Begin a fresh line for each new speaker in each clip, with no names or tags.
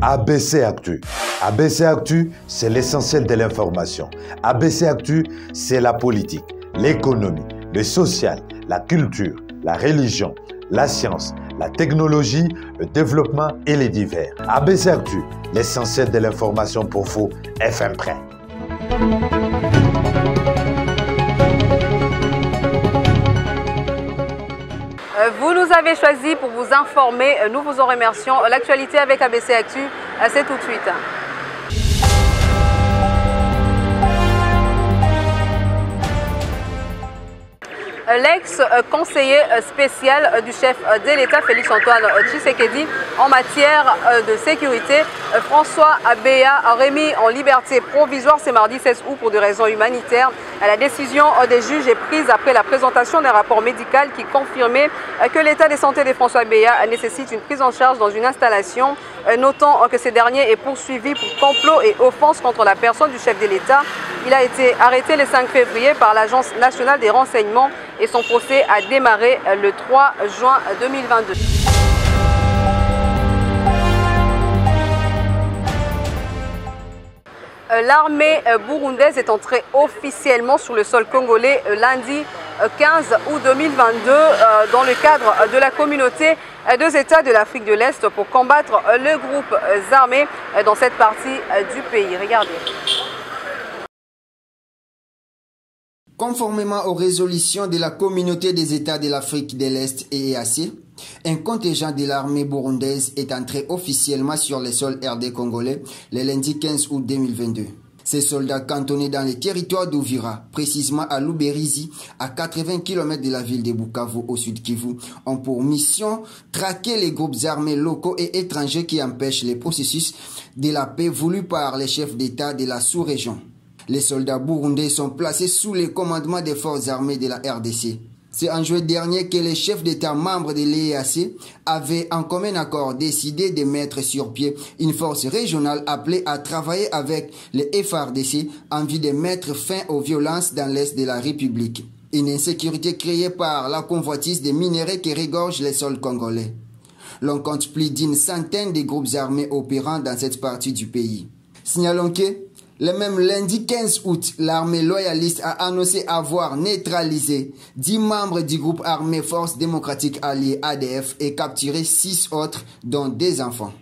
ABC Actu. ABC Actu, c'est l'essentiel de l'information. ABC Actu, c'est la politique, l'économie, le social, la culture, la religion, la science, la technologie, le développement et les divers. ABC Actu, l'essentiel de l'information pour vous, FM Prêt.
Vous nous avez choisi pour vous informer. Nous vous en remercions. L'actualité avec ABC Actu, c'est tout de suite. L'ex-conseiller spécial du chef de l'État, Félix-Antoine Tshisekedi, en matière de sécurité, François Béa, remis en liberté provisoire ce mardi 16 août pour des raisons humanitaires. La décision des juges est prise après la présentation d'un rapport médical qui confirmait que l'état de santé de François Béa nécessite une prise en charge dans une installation. Notons que ce dernier est poursuivi pour complot et offense contre la personne du chef de l'État. Il a été arrêté le 5 février par l'Agence nationale des renseignements et son procès a démarré le 3 juin 2022. L'armée burundaise est entrée officiellement sur le sol congolais lundi 15 août 2022 dans le cadre de la communauté des États de l'Afrique de l'Est pour combattre les groupes armés dans cette partie du pays. Regardez.
Conformément aux résolutions de la communauté des États de l'Afrique de l'Est et EAC, un contingent de l'armée burundaise est entré officiellement sur le sol RD congolais le lundi 15 août 2022. Ces soldats cantonnés dans les territoires d'Ouvira, précisément à Luberizi, à 80 km de la ville de Bukavu au sud Kivu, ont pour mission traquer les groupes armés locaux et étrangers qui empêchent les processus de la paix voulus par les chefs d'État de la sous-région. Les soldats burundais sont placés sous le commandement des forces armées de la RDC. C'est en juillet dernier que les chefs d'État membres de l'EAC avaient en commun accord décidé de mettre sur pied une force régionale appelée à travailler avec les FARDC en vue de mettre fin aux violences dans l'est de la République. Une insécurité créée par la convoitise des minerais qui regorgent les sols congolais. L'on compte plus d'une centaine de groupes armés opérant dans cette partie du pays. Signalons que le même lundi 15 août, l'armée loyaliste a annoncé avoir neutralisé 10 membres du groupe armé Force démocratique alliée ADF et capturé 6 autres, dont des enfants.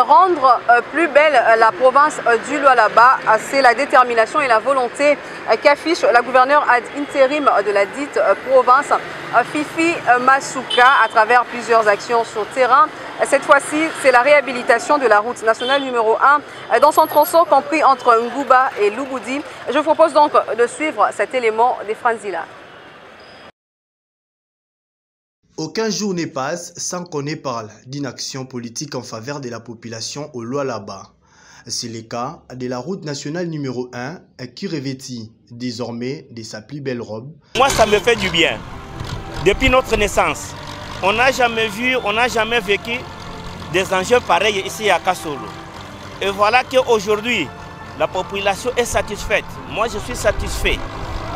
Rendre plus belle la province du Lualaba, c'est la détermination et la volonté qu'affiche la gouverneure ad intérim de la dite province, Fifi Masuka, à travers plusieurs actions sur terrain. Cette fois-ci, c'est la réhabilitation de la route nationale numéro 1 dans son tronçon compris entre Ngouba et Lubudi. Je vous propose donc de suivre cet élément des Franzila.
Aucun jour ne passe sans qu'on ait parlé d'une action politique en faveur de la population au Lualaba. C'est le cas de la route nationale numéro 1 qui revêtit désormais de sa plus belle robe.
Moi, ça me fait du bien. Depuis notre naissance, on n'a jamais vu, on n'a jamais vécu des enjeux pareils ici à Kasolo. Et voilà qu'aujourd'hui, la population est satisfaite. Moi, je suis satisfait.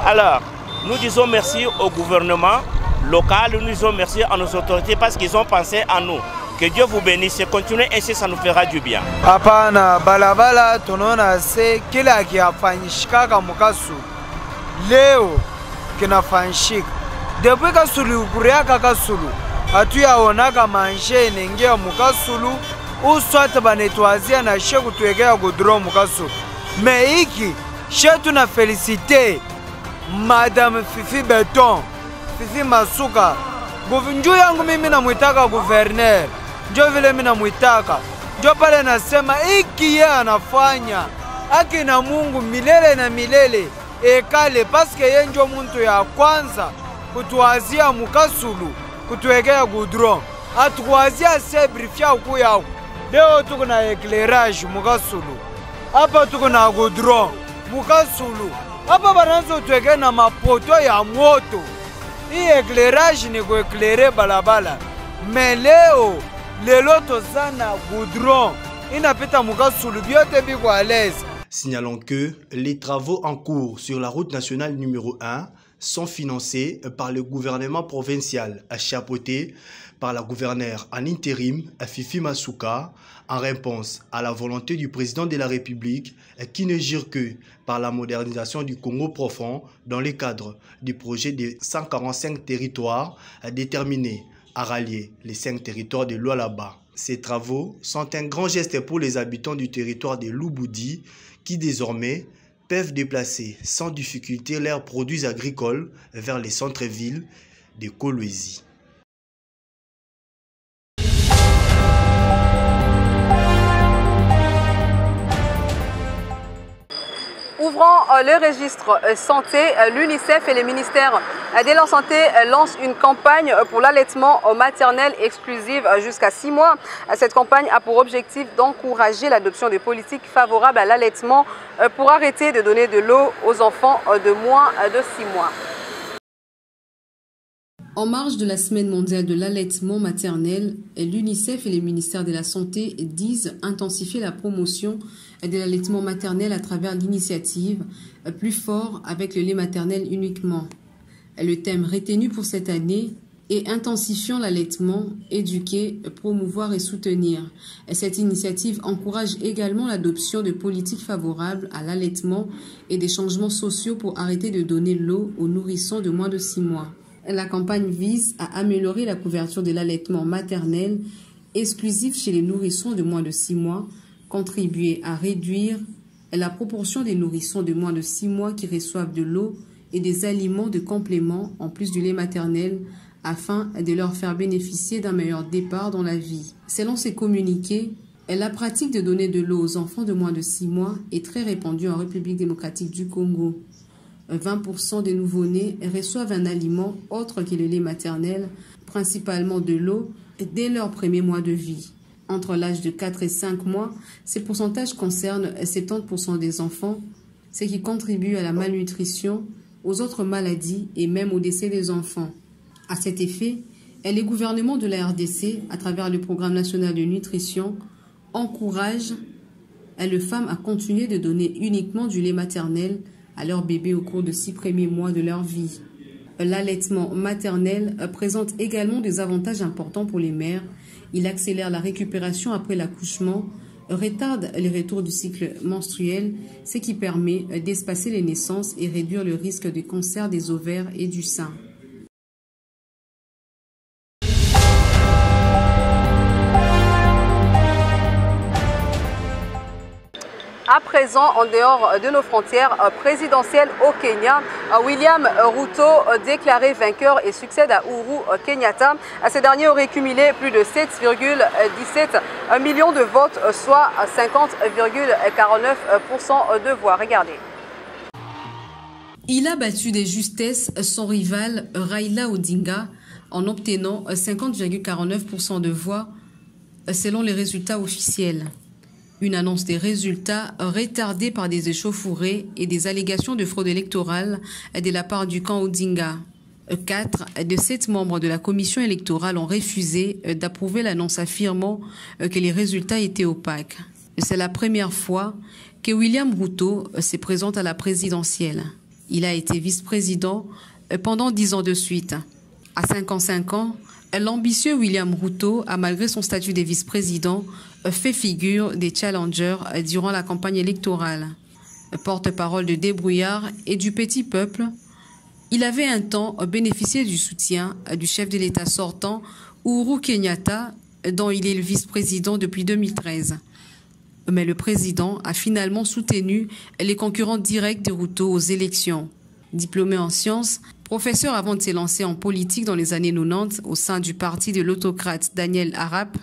Alors, nous disons merci au gouvernement local, nous disons merci à nos autorités parce qu'ils ont pensé à nous. Que Dieu vous bénisse et continuez ainsi, ça nous fera du bien.
Hapana balabala tunaona se kila kiafanyishika mukasu leo kinafanyishika depuis kasulu kuriaka kasulu hatuyaonaga manje nengia mukasulu uswata banetwazia na sheku tuegea godro mukasulu me hiki shetu na felicite Madame Fifi Beton Fifi Masuka njoo yangu mimi namuitaka gouverneur, njoo vile mimi namuitaka, njoo pale nasema hiki yeye anafanya haki na Mungu milele na milele ekale, paske yeye njoo muntu ya kwanza kutuazia mukasulu kutuwekea goudron, atuwazia sebrifia uku yao. Leo tuko na éclairage mukasulu, hapa tuko na goudron mukasulu, hapa banaanza tuwekea na mapoto ya moto. Hii éclairage ni kuéclairer balabala. mais lelo toza na goudron inapita mukasulu biote biko à l'aise.
Signalons que les travaux en cours sur la route nationale numéro 1 sont financés par le gouvernement provincial, chapeauté par la gouverneure en intérim Fifi Masuka, en réponse à la volonté du président de la République qui ne jure que par la modernisation du Congo profond dans le cadre du projet de 145 territoires déterminés à rallier les 5 territoires de Lualaba. Ces travaux sont un grand geste pour les habitants du territoire de Lubudi qui désormais peuvent déplacer sans difficulté leurs produits agricoles vers les centres-villes de Kolwezi.
Ouvrant le registre santé, l'UNICEF et les ministères de la Santé lancent une campagne pour l'allaitement maternel exclusive jusqu'à 6 mois. Cette campagne a pour objectif d'encourager l'adoption de politiques favorables à l'allaitement pour arrêter de donner de l'eau aux enfants de moins de 6 mois.
En marge de la Semaine mondiale de l'allaitement maternel, l'UNICEF et les ministères de la Santé disent intensifier la promotion de l'allaitement maternel à travers l'initiative « Plus fort avec le lait maternel uniquement ». Le thème retenu pour cette année est « Intensifiant l'allaitement, éduquer, promouvoir et soutenir ». Cette initiative encourage également l'adoption de politiques favorables à l'allaitement et des changements sociaux pour arrêter de donner l'eau aux nourrissons de moins de 6 mois. La campagne vise à améliorer la couverture de l'allaitement maternel exclusif chez les nourrissons de moins de 6 mois, contribuer à réduire la proportion des nourrissons de moins de 6 mois qui reçoivent de l'eau et des aliments de complément en plus du lait maternel afin de leur faire bénéficier d'un meilleur départ dans la vie. Selon ces communiqués, la pratique de donner de l'eau aux enfants de moins de 6 mois est très répandue en République démocratique du Congo. 20% des nouveau-nés reçoivent un aliment autre que le lait maternel, principalement de l'eau, dès leur premier mois de vie. Entre l'âge de 4 et 5 mois, ces pourcentages concernent 70% des enfants, ce qui contribue à la malnutrition, aux autres maladies et même au décès des enfants. À cet effet, les gouvernements de la RDC, à travers le Programme national de nutrition, encouragent les femmes à continuer de donner uniquement du lait maternel à leurs bébés au cours de 6 premiers mois de leur vie. L'allaitement maternel présente également des avantages importants pour les mères. Il accélère la récupération après l'accouchement, retarde les retours du cycle menstruel, ce qui permet d'espacer les naissances et réduire le risque de cancer des ovaires et du sein.
À présent, en dehors de nos frontières présidentielles au Kenya, William Ruto déclaré vainqueur et succède à Uhuru Kenyatta. Ces derniers auraient cumulé plus de 7,17 millions de votes, soit 50,49% de voix. Regardez.
Il a battu de justesse son rival Raila Odinga en obtenant 50,49% de voix selon les résultats officiels. Une annonce des résultats retardée par des échauffourées et des allégations de fraude électorale de la part du camp Odinga. 4 de 7 membres de la commission électorale ont refusé d'approuver l'annonce affirmant que les résultats étaient opaques. C'est la première fois que William Ruto se présente à la présidentielle. Il a été vice-président pendant 10 ans de suite. À 55 ans, l'ambitieux William Ruto a, malgré son statut de vice-président, fait figure des challengers durant la campagne électorale. Porte-parole de débrouillard et du petit peuple, il avait un temps bénéficié du soutien du chef de l'État sortant, Uhuru Kenyatta, dont il est le vice-président depuis 2013. Mais le président a finalement soutenu les concurrents directs de Ruto aux élections. Diplômé en sciences, professeur avant de se lancer en politique dans les années 90 au sein du parti de l'autocrate Daniel Arap,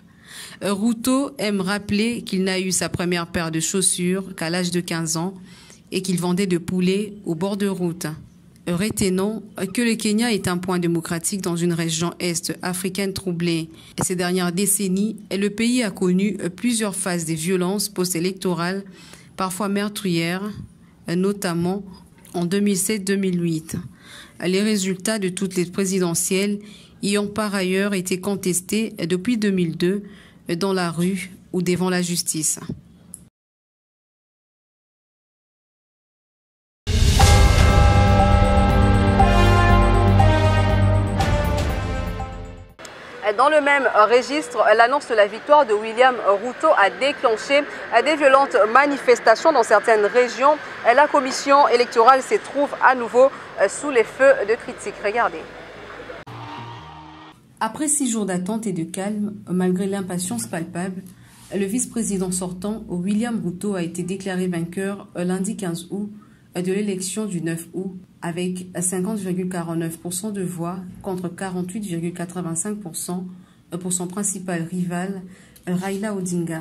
Ruto aime rappeler qu'il n'a eu sa première paire de chaussures qu'à l'âge de 15 ans et qu'il vendait de poulets au bord de route. Retenons que le Kenya est un point démocratique dans une région est africaine troublée. Ces dernières décennies, le pays a connu plusieurs phases de violences post-électorales, parfois meurtrières, notamment en 2007-2008. Les résultats de toutes les présidentielles y ont par ailleurs été contestés depuis 2002 dans la rue ou devant la justice.
Dans le même registre, l'annonce de la victoire de William Ruto a déclenché des violentes manifestations dans certaines régions. La commission électorale se trouve à nouveau sous les feux de critiques. Regardez.
Après 6 jours d'attente et de calme, malgré l'impatience palpable, le vice-président sortant, William Ruto, a été déclaré vainqueur lundi 15 août de l'élection du 9 août avec 50,49% de voix contre 48,85% pour son principal rival, Raila Odinga.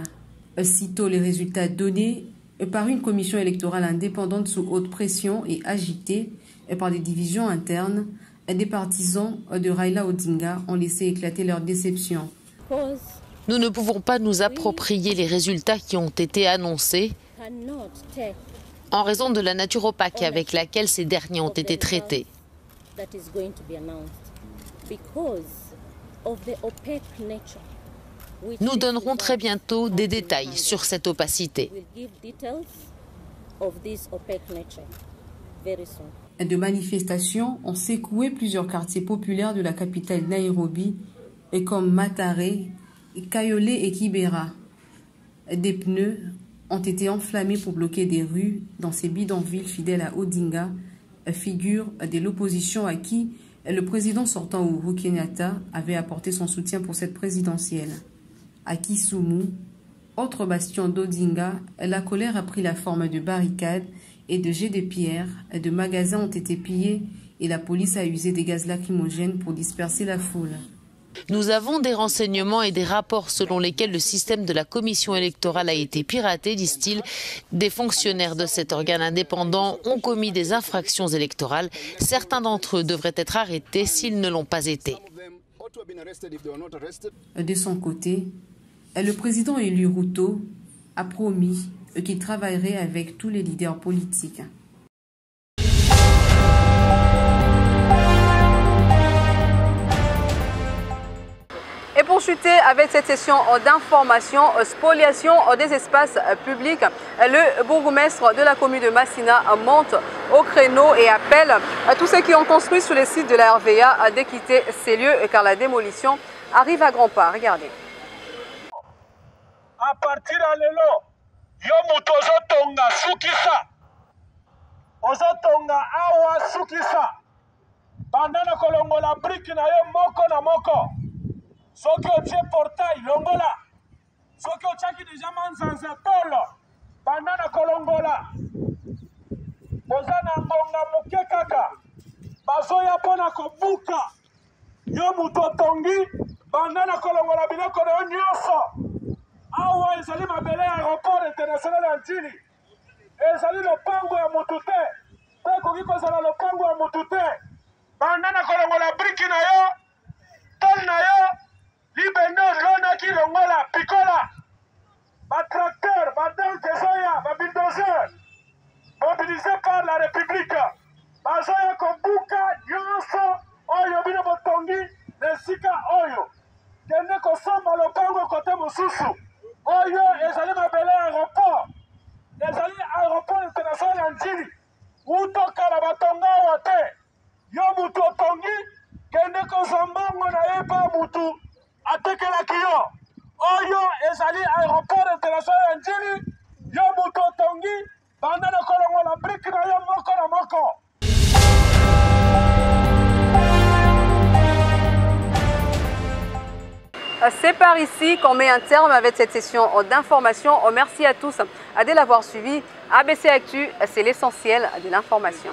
Sitôt les résultats donnés par une commission électorale indépendante sous haute pression et agitée par des divisions internes, des partisans de Raila Odinga ont laissé éclater leur déception.
Nous ne pouvons pas nous approprier les résultats qui ont été annoncés en raison de la nature opaque avec laquelle ces derniers ont été traités. Nous donnerons très bientôt des détails sur cette opacité.
De manifestations ont secoué plusieurs quartiers populaires de la capitale Nairobi, comme Mathare, Kayole et Kibera. Des pneus ont été enflammés pour bloquer des rues dans ces bidonvilles fidèles à Odinga, figure de l'opposition à qui le président sortant Uhuru Kenyatta avait apporté son soutien pour cette présidentielle. À Kisumu, autre bastion d'Odinga, la colère a pris la forme de barricades et de jets de pierre. De magasins ont été pillés et la police a usé des gaz lacrymogènes pour disperser la foule.
Nous avons des renseignements et des rapports selon lesquels le système de la commission électorale a été piraté, disent-ils. Des fonctionnaires de cet organe indépendant ont commis des infractions électorales. Certains d'entre eux devraient être arrêtés s'ils ne l'ont pas été.
De son côté, le président élu Ruto a promis qu'il travaillerait avec tous les leaders politiques.
Et pour chuter avec cette session d'information, spoliation des espaces publics, le bourgmestre de la commune de Massina monte au créneau et appelle à tous ceux qui ont construit sur les sites de la RVA de quitter ces lieux car la démolition arrive à grands pas. Regardez.
À partir de l'élo, yomuto ozotonga sukisa, ozotonga awa sukisa, bandana kolongola brique na yo moko na moko. Soki otie portail longola, soki otiaki deja manzanza tolo banda na kolongola, boza na ngonga moke kaka bazoya mpona kobuka yo mutu otongi banda na kolongola biloko na yo nyonso. Awa ezali mabele ya aéroport international ya Njili, ezali lopango ya mutu te mpe ekoki kozala lopango ya mutu te. Banda na kolongola briki na yo tol na yo libende olonaki longola pikola batracteur badanse ezoya babildozer mobilisé par la république bazoya kobuka nyonso oyo bino botongi na esika oyo kende kosomba lopango kote mosusu oyo ezali mabele aéroport, ezali aéroport international ya Njili utokala batonga awa te. Yo mutu otongi kende kozombango na ye pa mutu atekelaki yo oyo ezali aéroport international ya Njili. Yo mutu otongi banda na kolongola brike na yo moko na moko.
C'est par ici qu'on met un terme avec cette session d'information. Merci à tous de l'avoir suivi. ABC Actu, c'est l'essentiel de l'information.